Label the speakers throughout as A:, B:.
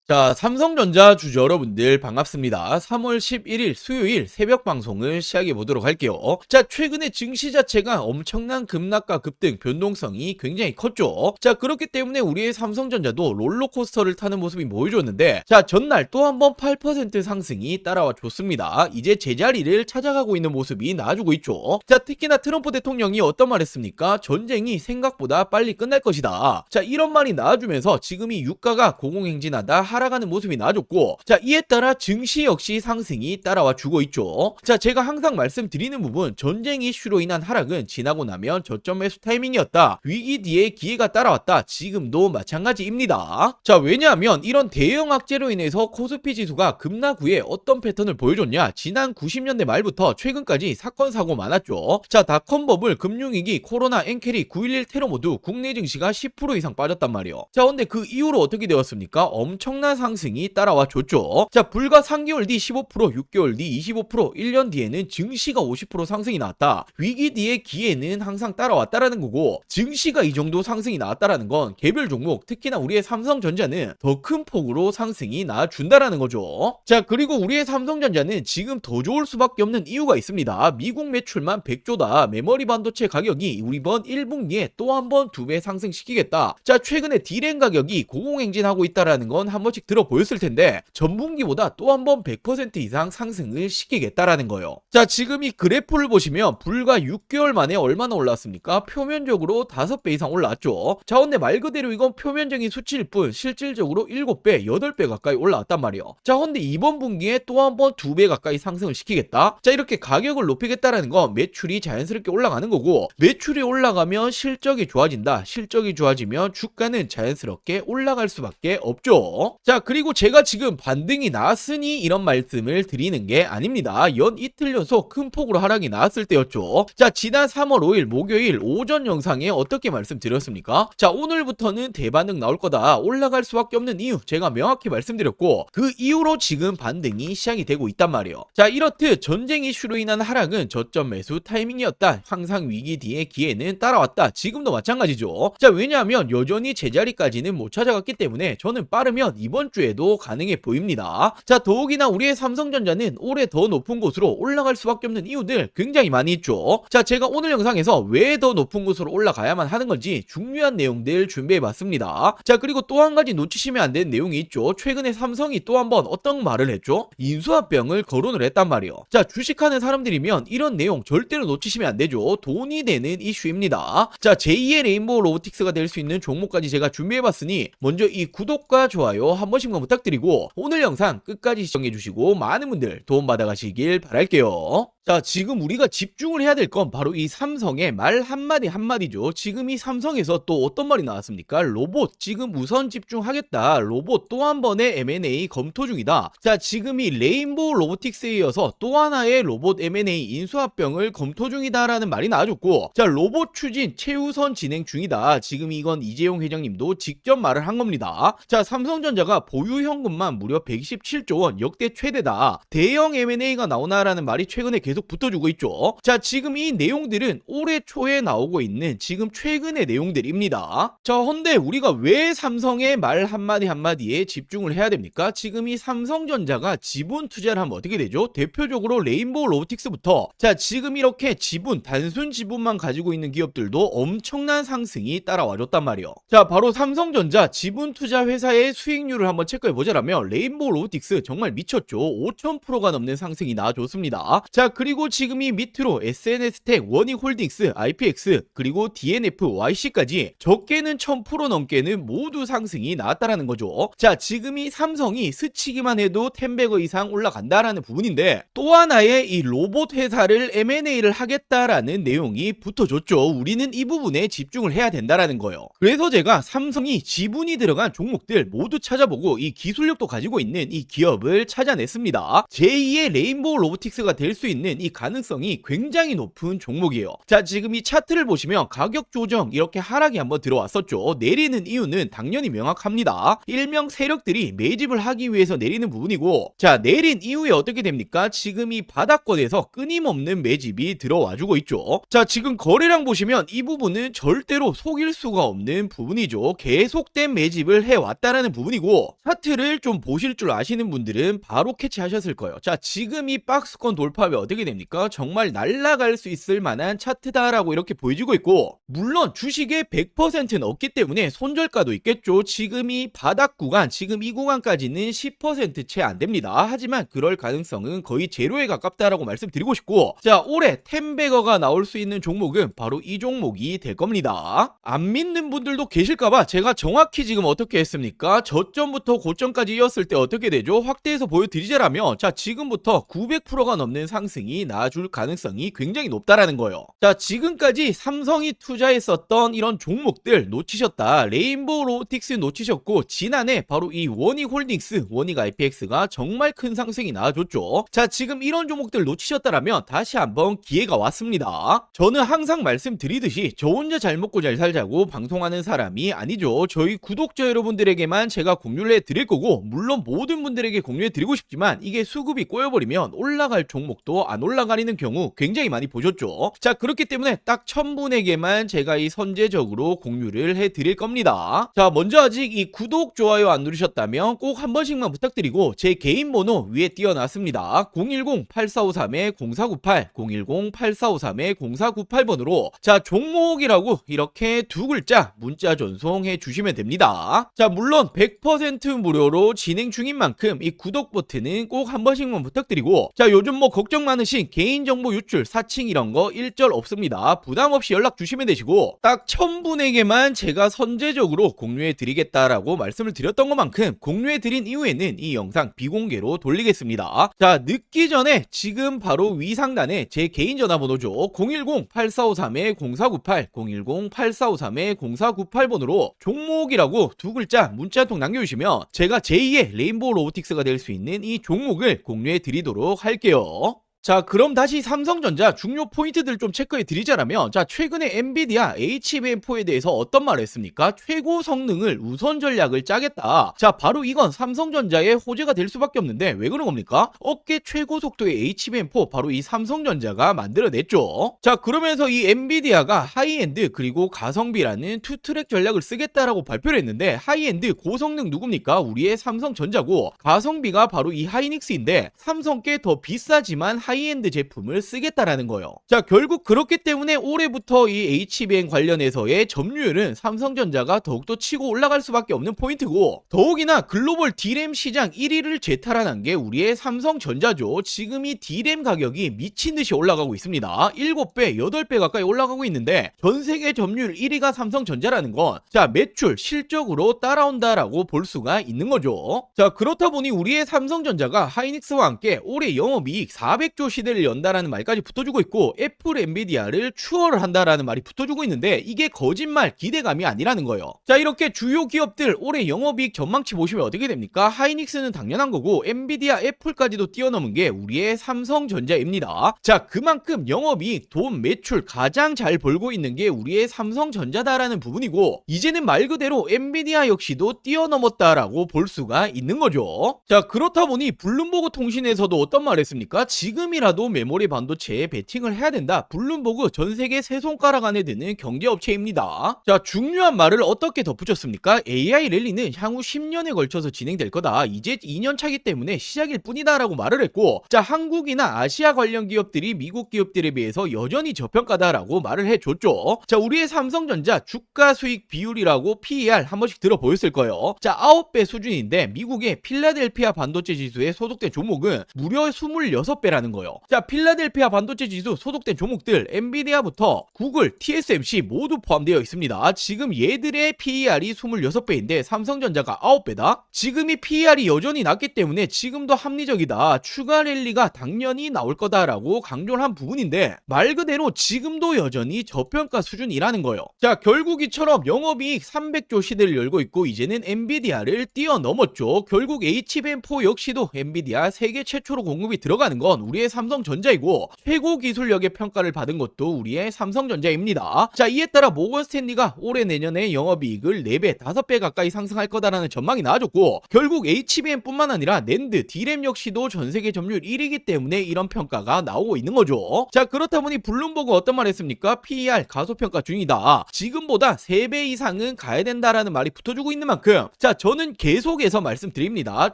A: 자, 삼성전자 주주 여러분들 반갑습니다. 3월 11일 수요일 새벽 방송을 시작해 보도록 할게요. 자, 최근에 증시 자체가 엄청난 급락과 급등 변동성이 굉장히 컸죠. 자, 그렇기 때문에 우리의 삼성전자도 롤러코스터를 타는 모습이 보여줬는데, 자, 전날 또 한 번 8% 상승이 따라와 줬습니다. 이제 제자리를 찾아가고 있는 모습이 나와주고 있죠. 자, 특히나 트럼프 대통령이 어떤 말 했습니까? 전쟁이 생각보다 빨리 끝날 것이다. 자, 이런 말이 나와주면서 지금 이 유가가 고공행진하다 하락하는 모습이 나와줬고, 자, 이에 따라 증시 역시 상승이 따라와 주고 있죠. 자, 제가 항상 말씀드리는 부분, 전쟁 이슈로 인한 하락은 지나고 나면 저점 매수 타이밍이었다, 위기 뒤에 기회가 따라왔다, 지금도 마찬가지입니다. 자, 왜냐하면 이런 대형 악재로 인해서 코스피 지수가 급락 후에 어떤 패턴을 보여줬냐, 지난 90년대 말부터 최근까지 사건 사고 많았죠. 자, 닷컴 버블, 금융위기, 코로나, 엔캐리, 9.11 테러 모두 국내 증시가 10% 이상 빠졌단 말이에요. 자, 근데 그 이후로 어떻게 되었습니까? 엄청난 상승이 따라와 줬죠. 자, 불과 3개월 뒤 15%, 6개월 뒤 25%, 1년 뒤에는 증시가 50% 상승이 나왔다. 위기 뒤에 기회는 항상 따라왔다라는 거고, 증시가 이 정도 상승이 나왔다라는 건 개별 종목, 특히나 우리의 삼성전자는 더 큰 폭으로 상승이 나와준다라는 거죠. 자, 그리고 우리의 삼성전자는 지금 더 좋을 수밖에 없는 이유가 있습니다. 미국 매출만 100조다. 메모리 반도체 가격이 이번 1분기에 또 한 번 2배 상승시키겠다. 자, 최근에 디램 가격이 고공행진하고 있다라는 건 한 번씩 들어 보였을 텐데, 전분기보다 또 한 번 100% 이상 상승을 시키겠다라는 거예요. 자, 지금 이 그래프를 보시면 불과 6개월 만에 얼마나 올랐습니까? 표면적으로 5배 이상 올라왔죠. 자, 근데 말 그대로 이건 표면적인 수치일 뿐 실질적으로 7배, 8배 가까이 올라왔단 말이에요. 자, 근데 이번 분기에 또 한 번 2배 가까이 상승을 시키겠다. 자, 이렇게 가격을 높이겠다라는 건 매출이 자연스럽게 올라가는 거고, 매출이 올라가면 실적이 좋아진다. 실적이 좋아지면 주가는 자연스럽게 올라갈 수밖에 없죠. 자, 그리고 제가 지금 반등이 나왔으니 이런 말씀을 드리는 게 아닙니다. 연 이틀 연속 큰 폭으로 하락이 나왔을 때였죠. 자, 지난 3월 5일 목요일 오전 영상에 어떻게 말씀드렸습니까? 자, 오늘부터는 대반등 나올 거다, 올라갈 수밖에 없는 이유 제가 명확히 말씀드렸고, 그 이후로 지금 반등이 시작이 되고 있단 말이에요. 자, 이렇듯 전쟁 이슈로 인한 하락은 저점 매수 타이밍이었다. 항상 위기 뒤에 기회는 따라왔다. 지금도 마찬가지죠. 자, 왜냐하면 여전히 제자리까지는 못 찾아갔기 때문에 저는 빠르면 이번 주에도 가능해 보입니다. 자, 더욱이나 우리의 삼성전자는 올해 더 높은 곳으로 올라갈 수밖에 없는 이유들 굉장히 많이 있죠. 자, 제가 오늘 영상에서 왜 더 높은 곳으로 올라가야만 하는 건지 중요한 내용들 준비해봤습니다. 자, 그리고 또 한 가지 놓치시면 안 되는 내용이 있죠. 최근에 삼성이 또 한 번 어떤 말을 했죠? 인수합병을 거론을 했단 말이에요. 자, 주식하는 사람들이면 이런 내용 절대로 놓치시면 안 되죠. 돈이 되는 이슈입니다. 자, 제2의 레인보우 로보틱스가 될 수 있는 종목까지 제가 준비해봤으니 먼저 이 구독과 좋아요 한 번씩만 부탁드리고, 오늘 영상 끝까지 시청해주시고 많은 분들 도움받아 가시길 바랄게요. 자, 지금 우리가 집중을 해야 될 건 바로 이 삼성의 말 한마디 한마디죠. 지금 이 삼성에서 또 어떤 말이 나왔습니까? 로봇 지금 우선 집중하겠다. 로봇 또 한 번의 M&A 검토 중이다. 자, 지금 이 레인보우 로보틱스에 이어서 또 하나의 로봇 M&A 인수합병을 검토 중이다라는 말이 나와줬고, 자, 로봇 추진 최우선 진행 중이다. 지금 이건 이재용 회장님도 직접 말을 한 겁니다. 자, 삼성전자가 보유 현금만 무려 127조 원, 역대 최대다. 대형 M&A가 나오나라는 말이 최근에 계속 붙어주고 있죠. 자, 지금 이 내용들은 올해 초에 나오고 있는 지금 최근의 내용들입니다. 자, 헌데 우리가 왜 삼성의 말 한마디 한마디에 집중을 해야 됩니까? 지금 이 삼성전자가 지분 투자를 하면 어떻게 되죠? 대표적으로 레인보우 로보틱스부터, 자, 지금 이렇게 지분, 단순 지분만 가지고 있는 기업들도 엄청난 상승이 따라와줬단 말이에요. 자, 바로 삼성전자 지분 투자 회사의 수익률을 한번 체크해보자라면 레인보우 로보틱스 정말 미쳤죠. 5000%가 넘는 상승이 나와줬습니다. 자, 그리고 지금 이 밑으로 SNS텍, 원익홀딩스, IPX, 그리고 DNF, YC까지 적게는 1000% 넘게는 모두 상승이 나왔다라는 거죠. 자, 지금 이 삼성이 스치기만 해도 10배거 이상 올라간다라는 부분인데, 또 하나의 이 로봇 회사를 M&A를 하겠다라는 내용이 붙어줬죠. 우리는 이 부분에 집중을 해야 된다라는 거예요. 그래서 제가 삼성이 지분이 들어간 종목들 모두 찾아보고 이 기술력도 가지고 있는 이 기업을 찾아냈습니다. 제2의 레인보우 로보틱스가 될 수 있는 이 가능성이 굉장히 높은 종목이에요. 자, 지금 이 차트를 보시면 가격 조정 이렇게 하락이 한번 들어왔었죠. 내리는 이유는 당연히 명확합니다. 일명 세력들이 매집을 하기 위해서 내리는 부분이고, 자, 내린 이후에 어떻게 됩니까? 지금 이 바닥권에서 끊임없는 매집이 들어와주고 있죠. 자, 지금 거래량 보시면 이 부분은 절대로 속일 수가 없는 부분이죠. 계속된 매집을 해왔다라는 부분이고, 있고, 차트를 좀 보실 줄 아시는 분들은 바로 캐치하셨을 거예요. 자, 지금 이 박스권 돌파하면 어떻게 됩니까? 정말 날아갈 수 있을 만한 차트다라고 이렇게 보여지고 있고, 물론 주식의 100%는 없기 때문에 손절가도 있겠죠. 지금 이 바닥 구간, 지금 이 구간까지는 10% 채 안 됩니다. 하지만 그럴 가능성은 거의 제로에 가깝다라고 말씀드리고 싶고, 자, 올해 텐베거가 나올 수 있는 종목은 바로 이 종목이 될 겁니다. 안 믿는 분들도 계실까봐 제가 정확히 지금 어떻게 했습니까? 저점부터 고점까지 이었을 때 어떻게 되죠? 확대해서 보여드리자라면, 자, 지금부터 900%가 넘는 상승이 나와줄 가능성이 굉장히 높다라는 거예요. 자, 지금까지 삼성이 투자했었던 이런 종목들 놓치셨다. 레인보우 로보틱스 놓치셨고, 지난해 바로 이 원익홀딩스, 원익 IPX가 정말 큰 상승이 나와줬죠. 자, 지금 이런 종목들 놓치셨다라면 다시 한번 기회가 왔습니다. 저는 항상 말씀드리듯이 저 혼자 잘 먹고 잘 살자고 방송하는 사람이 아니죠. 저희 구독자 여러분들에게만 제가 공유를 해드릴 거고, 물론 모든 분들에게 공유해드리고 싶지만 이게 수급이 꼬여버리면 올라갈 종목도 안 올라가리는 경우 굉장히 많이 보셨죠. 자, 그렇기 때문에 딱 1000분에게만 제가 이 선제적으로 공유를 해드릴 겁니다. 자, 먼저 아직 이 구독, 좋아요 안 누르셨다면 꼭 한 번씩만 부탁드리고, 제 개인 번호 위에 띄워놨습니다. 010-8453-0498, 010-8453-0498번으로 자, 종목이라고 이렇게 두 글자 문자 전송해 주시면 됩니다. 자, 물론 100% 무료로 진행 중인 만큼 이 구독 버튼은 꼭 한 번씩만 부탁드리고, 자, 요즘 뭐 걱정 많으신 개인정보 유출, 사칭 이런 거 일절 없습니다. 부담 없이 연락 주시면 되시고, 딱 1000분에게만 제가 선제적으로 공유해 드리겠다라고 말씀을 드렸던 것만큼 공유해 드린 이후에는 이 영상 비공개로 돌리겠습니다. 자, 늦기 전에 지금 바로 위 상단에 제 개인 전화번호죠. 010-8453-0498, 010-8453-0498번으로 종목이라고 두 글자 문자 한 통 남겨주시면 제가 제2의 레인보우 로보틱스가 될 수 있는 이 종목을 공유해 드리도록 할게요. 자, 그럼 다시 삼성전자 중요 포인트들 좀 체크해 드리자라면, 자, 최근에 엔비디아 HBM4에 대해서 어떤 말을 했습니까? 최고 성능을 우선 전략을 짜겠다. 자, 바로 이건 삼성전자의 호재가 될 수밖에 없는데 왜 그런 겁니까? 업계 최고 속도의 HBM4 바로 이 삼성전자가 만들어냈죠. 자, 그러면서 이 엔비디아가 하이엔드 그리고 가성비라는 투트랙 전략을 쓰겠다라고 발표를 했는데, 하이엔드 고성능 누굽니까? 우리의 삼성전자고, 가성비가 바로 이 하이닉스인데 삼성께 더 비싸지만 하이엔드 제품을 쓰겠다라는 거예요. 자, 결국 그렇기 때문에 올해부터 이 HBM 관련해서의 점유율은 삼성전자가 더욱더 치고 올라갈 수밖에 없는 포인트고, 더욱이나 글로벌 D램 시장 1위를 재탈환한 게 우리의 삼성전자죠. 지금 이 D램 가격이 미친듯이 올라가고 있습니다. 7배, 8배 가까이 올라가고 있는데 전세계 점유율 1위가 삼성전자라는 건, 자, 매출, 실적으로 따라온다라고 볼 수가 있는 거죠. 자, 그렇다 보니 우리의 삼성전자가 하이닉스와 함께 올해 영업이익 400조 시대를 연다라는 말까지 붙어주고 있고, 애플, 엔비디아를 추월을 한다라는 말이 붙어주고 있는데 이게 거짓말, 기대감이 아니라는 거예요. 자, 이렇게 주요 기업들 올해 영업이익 전망치 보시면 어떻게 됩니까? 하이닉스는 당연한 거고 엔비디아, 애플까지도 뛰어넘은 게 우리의 삼성전자입니다. 자, 그만큼 영업이익, 돈, 매출 가장 잘 벌고 있는 게 우리의 삼성전자다라는 부분이고, 이제는 말 그대로 엔비디아 역시도 뛰어넘었다라고 볼 수가 있는 거죠. 자, 그렇다 보니 블룸버그 통신에서도 어떤 말 했습니까? 지금이라도 메모리 반도체에 베팅을 해야 된다. 블룸버그 전 세계 세 손가락 안에 드는 경제업체입니다. 자, 중요한 말을 어떻게 덧붙였습니까? AI 랠리는 향후 10년에 걸쳐서 진행될 거다. 이제 2년 차기 때문에 시작일 뿐이다 라고 말을 했고, 자, 한국이나 아시아 관련 기업들이 미국 기업들에 비해서 여전히 저평가다라고 말을 해줬죠. 자, 우리의 삼성전자 주가 수익 비율이라고 PER 한 번씩 들어보였을 거예요. 자, 9배 수준인데 미국의 필라델피아 반도체 지수에 소속된 종목은 무려 26배라는 거예요. 자, 필라델피아 반도체 지수 소속된 종목들 엔비디아부터 구글, TSMC 모두 포함되어 있습니다. 지금 얘들의 PER이 26배인데 삼성전자가 9배다? 지금 이 PER이 여전히 낮기 때문에 지금도 합리적이다. 추가 랠리가 당연히 나올 거다라고 강조를 한 부분인데, 말 그대로 지금도 여전히 저평가 수준이라는 거예요. 자, 결국 이처럼 영업이익 300조 시대를 열고 있고 이제는 엔비디아를 뛰어넘었죠. 결국 HBM4 역시도 엔비디아 세계 최초로 공급이 들어가는 건 우리의 우리의 삼성전자이고 최고 기술력의 평가를 받은 것도 우리의 삼성전자입니다. 자, 이에 따라 모건 스탠리가 올해 내년에 영업이익을 4배, 5배 가까이 상승할 거다라는 전망이 나와줬고 결국 HBM뿐만 아니라 낸드, D램 역시도 전세계 점유율 1위이기 때문에 이런 평가가 나오고 있는 거죠. 자, 그렇다 보니 블룸버그 어떤 말 했습니까? PER 가소평가 중이다. 지금보다 3배 이상은 가야 된다라는 말이 붙어주고 있는 만큼 자, 저는 계속해서 말씀드립니다.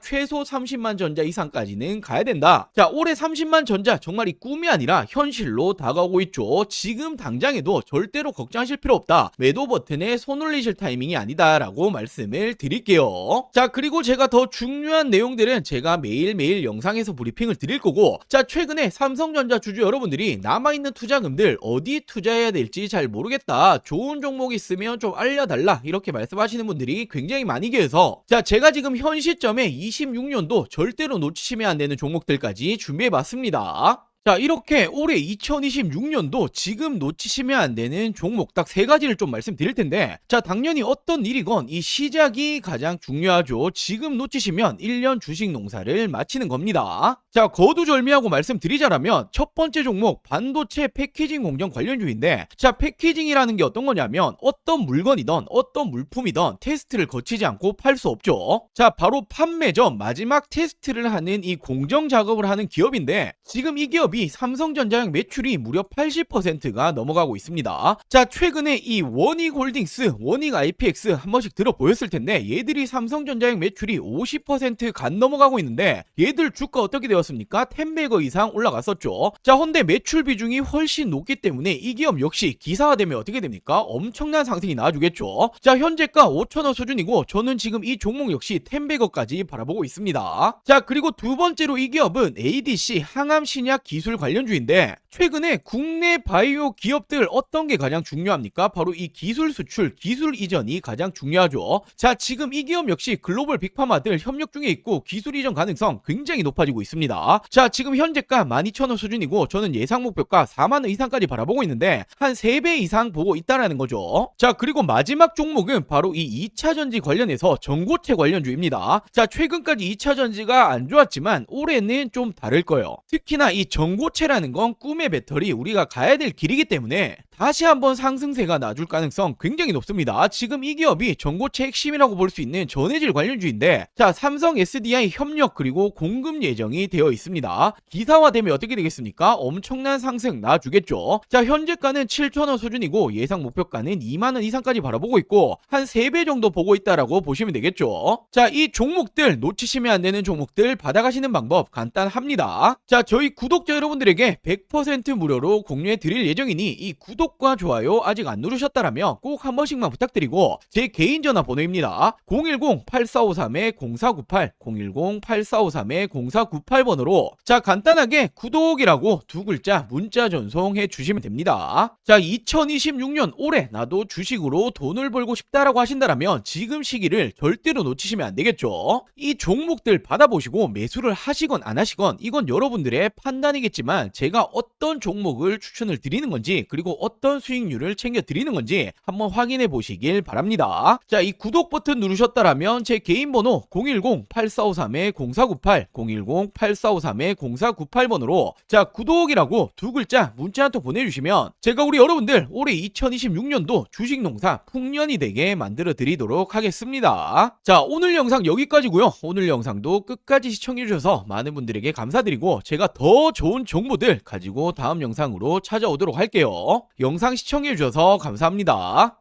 A: 최소 30만 전자 이상까지는 가야 된다. 자, 올해 30만 전자 정말 이 꿈이 아니라 현실로 다가오고 있죠. 지금 당장에도 절대로 걱정하실 필요 없다. 매도 버튼에 손 올리실 타이밍이 아니다라고 말씀을 드릴게요. 자, 그리고 제가 더 중요한 내용들은 제가 매일매일 영상에서 브리핑을 드릴 거고 자, 최근에 삼성전자 주주 여러분들이 남아있는 투자금들 어디 투자해야 될지 잘 모르겠다. 좋은 종목 있으면 좀 알려달라. 이렇게 말씀하시는 분들이 굉장히 많이 계셔서 자, 제가 지금 현 시점에 26년도 절대로 놓치시면 안 되는 종목들까지 준비해봤습니다. 자, 이렇게 올해 2026년도 지금 놓치시면 안 되는 종목 딱 3가지를 좀 말씀드릴 텐데 자, 당연히 어떤 일이건 이 시작이 가장 중요하죠. 지금 놓치시면 1년 주식 농사를 마치는 겁니다. 자, 거두절미하고 말씀드리자라면 첫 번째 종목 반도체 패키징 공정 관련주인데 자, 패키징이라는 게 어떤 거냐면 어떤 물건이든 어떤 물품이든 테스트를 거치지 않고 팔 수 없죠. 자, 바로 판매 전 마지막 테스트를 하는 이 공정 작업을 하는 기업인데 지금 이 기업 삼성전자의 매출이 무려 80%가 넘어가고 있습니다. 자, 최근에 이 원익홀딩스, 원익 IPX 한 번씩 들어보였을 텐데 얘들이 삼성전자의 매출이 50% 간 넘어가고 있는데 얘들 주가 어떻게 되었습니까? 10배거 이상 올라갔었죠. 자, 헌데 매출 비중이 훨씬 높기 때문에 이 기업 역시 기사화되면 어떻게 됩니까? 엄청난 상승이 나와주겠죠. 자, 현재가 5,000원 수준이고 저는 지금 이 종목 역시 10배거까지 바라보고 있습니다. 자, 그리고 두 번째로 이 기업은 ADC 항암신약 기술 관련주인데 최근에 국내 바이오 기업들 어떤 게 가장 중요합니까? 바로 이 기술 수출, 기술 이전이 가장 중요하죠. 자, 지금 이 기업 역시 글로벌 빅파마들 협력 중에 있고 기술 이전 가능성 굉장히 높아지고 있습니다. 자, 지금 현재가 12,000원 수준이고 저는 예상 목표가 4만원 이상까지 바라보고 있는데 한 3배 이상 보고 있다라는 거죠. 자, 그리고 마지막 종목은 바로 이 2차전지 관련해서 전고체 관련주입니다. 자, 최근까지 2차전지가 안 좋았지만 올해는 좀 다를 거예요. 특히나 이 전고체라는 건 꿈의 배터리 우리가 가야 될 길이기 때문에 다시 한번 상승세가 나줄 가능성 굉장히 높습니다. 지금 이 기업이 전고체 핵심이라고 볼 수 있는 전해질 관련주인데 자, 삼성 SDI 협력 그리고 공급 예정이 되어 있습니다. 기사화되면 어떻게 되겠습니까? 엄청난 상승 나주겠죠. 자, 현재가는 7,000원 수준이고 예상 목표가는 2만원 이상까지 바라보고 있고 한 3배 정도 보고 있다라고 보시면 되겠죠. 자, 이 종목들 놓치시면 안 되는 종목들 받아가시는 방법 간단합니다. 자, 저희 구독자 여러분들에게 100% 무료로 공유해 드릴 예정이니 이 구독과 좋아요 아직 안 누르셨다라면 꼭 한 번씩만 부탁드리고 제 개인 전화번호입니다. 010-8453-0498 010-8453-0498번으로 자, 간단하게 구독이라고 두 글자 문자 전송해 주시면 됩니다. 자, 2026년 올해 나도 주식으로 돈을 벌고 싶다라고 하신다라면 지금 시기를 절대로 놓치시면 안 되겠죠. 이 종목들 받아보시고 매수를 하시건 안 하시건 이건 여러분들의 판단이겠지만 제가 어떤 종목을 추천을 드리는 건지 그리고 어떤 수익률을 챙겨 드리는 건지 한번 확인해 보시길 바랍니다. 자, 이 구독 버튼 누르셨다라면 제 개인 번호 010-8453-0498 010-8453-0498번으로 자, 구독이라고 두 글자 문자 한 통 보내주시면 제가 우리 여러분들 올해 2026년도 주식농사 풍년이 되게 만들어 드리도록 하겠습니다. 자, 오늘 영상 여기까지고요. 오늘 영상도 끝까지 시청해 주셔서 많은 분들에게 감사드리고 제가 더 좋은 정보들 가지고 다음 영상으로 찾아오도록 할게요. 영상 시청해 주셔서 감사합니다.